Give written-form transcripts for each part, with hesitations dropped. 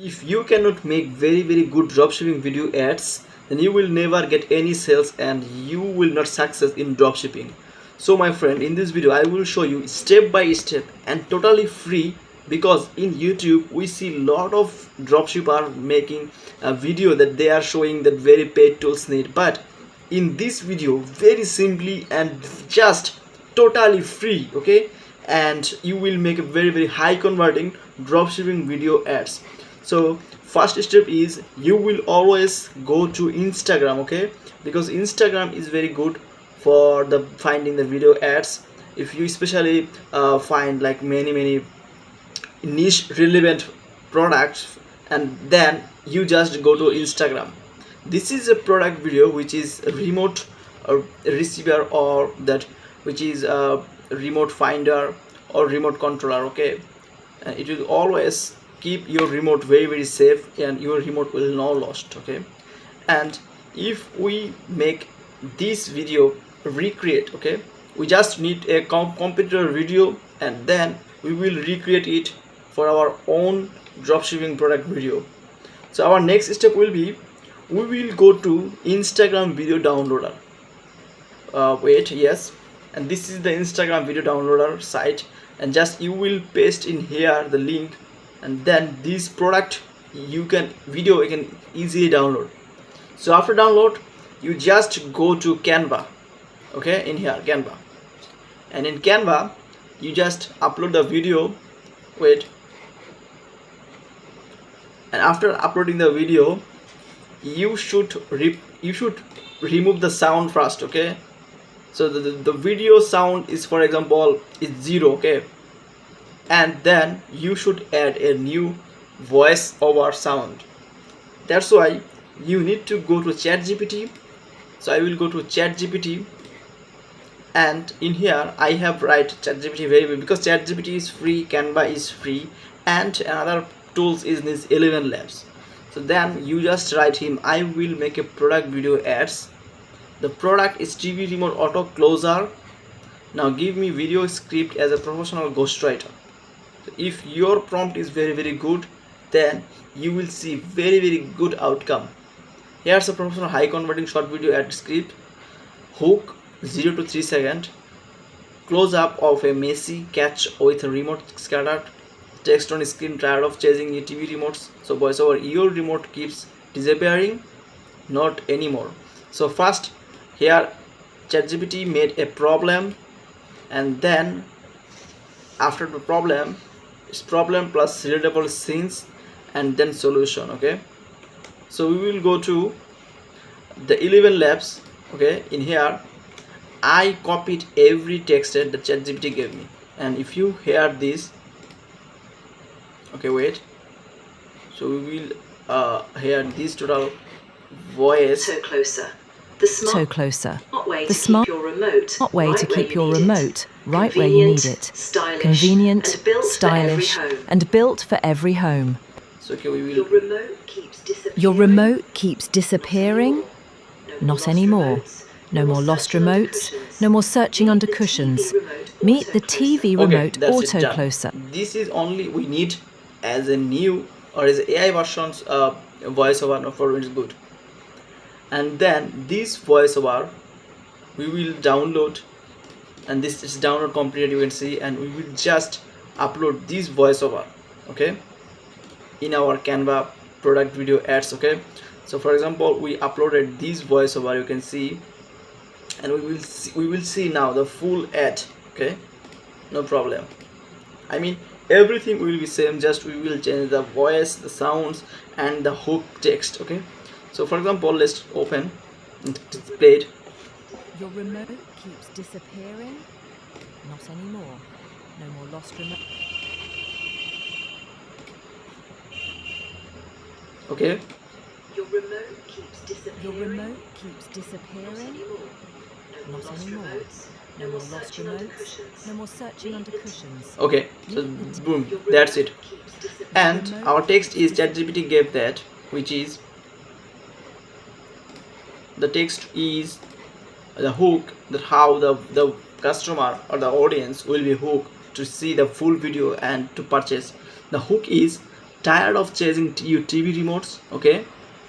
If you cannot make very good dropshipping video ads, then you will never get any sales and you will not success in dropshipping. So my friend, in this video I will show you step by step and totally free, because in YouTube we see lot of dropshipper making a video that they are showing that very paid tools need, but in this video very simply and just totally free, okay, and you will make a very high converting dropshipping video ads. So first step is you will always go to Instagram, okay, because Instagram is very good for the finding the video ads. If you especially find like many niche relevant products, and then you just go to Instagram. This is a product video which is a remote receiver, or that which is a remote finder or remote controller, okay, and it will always keep your remote very safe and your remote will not lost, okay. And if we make this video recreate, okay, we just need a computer video and then we will recreate it for our own dropshipping product video. So our next step will be we will go to Instagram video downloader. Yes, and this is the Instagram video downloader site, and just you will paste in here the link, and then this product you can easily download. So after download you just go to Canva, okay, in here Canva, and in Canva you just upload the video. And after uploading the video you should remove the sound first, okay. So the video sound is, for example, is 0, okay, and then you should add a new voice over sound. That's why you need to go to ChatGPT. So I will go to ChatGPT, and in here I have write ChatGPT very because ChatGPT is free, Canva is free, and another tools is this 11 labs. So then you just write him, I will make a product video ads. The product is TV remote auto closer. Now give me video script as a professional ghostwriter. So if your prompt is very good, then you will see very good outcome. Here's a professional high converting short video ad script. Hook 0 to 3 seconds. Close up of a messy catch with a remote scattered. Text on screen, tired of chasing your TV remotes. So voiceover, your remote keeps disappearing, not anymore. So first here ChatGPT made a problem, and then after the problem is problem plus relatable scenes and then solution, okay. So we will go to the 11 labs, okay. In here I copied every text that the ChatGPT gave me, and if you hear this, okay, wait, so we will hear this total voice. So closer. The smart way to keep your remote right where you need it. Convenient, stylish, and built for every home. So okay, we will. Your remote keeps disappearing? Not anymore. No more lost remotes. No more searching under cushions. Meet the TV remote auto closer. This is only we need as a new or as AI versions voiceover for it is good. And then this voiceover we will download, and this is download completed, you can see, and we will just upload this voiceover, okay, in our Canva product video ads, okay. So for example we uploaded this voiceover, you can see, and we will see now the full ad, okay, no problem. I mean everything will be same, just we will change the voice, the sounds, and the hook text, okay. So for example let's open and display it. Your remote keeps disappearing? Not anymore. No more lost remote. Okay. Your remote keeps disappearing? Not anymore. No more lost remotes. No more searching under cushions. Okay, so boom, that's it. And our text is ChatGPT gave that, which is the text is the hook, that how the customer or the audience will be hooked to see the full video and to purchase. The hook is tired of chasing your TV remotes, okay,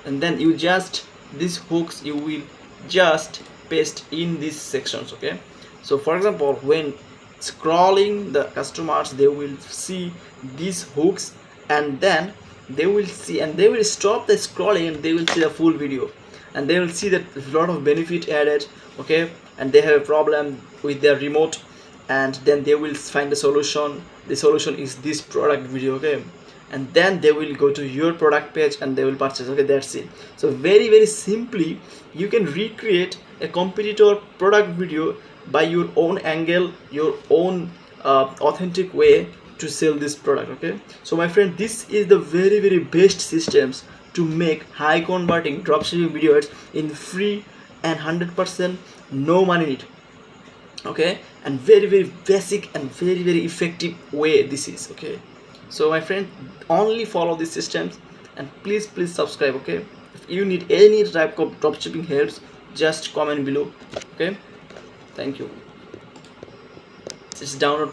and then you just, these hooks you will just paste in these sections, okay. So for example, when scrolling, the customers, they will see these hooks, and then they will see, and they will stop the scrolling, and they will see the full video, and they will see that a lot of benefit added, okay, and they have a problem with their remote, and then they will find the solution. The solution is this product video, okay, and then they will go to your product page and they will purchase, okay. That's it. So very simply you can recreate a competitor product video by your own angle, your own authentic way to sell this product, okay. So my friend, this is the very best systems to make high converting dropshipping videos in free and 100% no money need, okay, and very basic and very effective way this is, okay. So my friend, only follow these systems, and please subscribe, okay. If you need any type of dropshipping helps, just comment below, okay. Thank you. Just download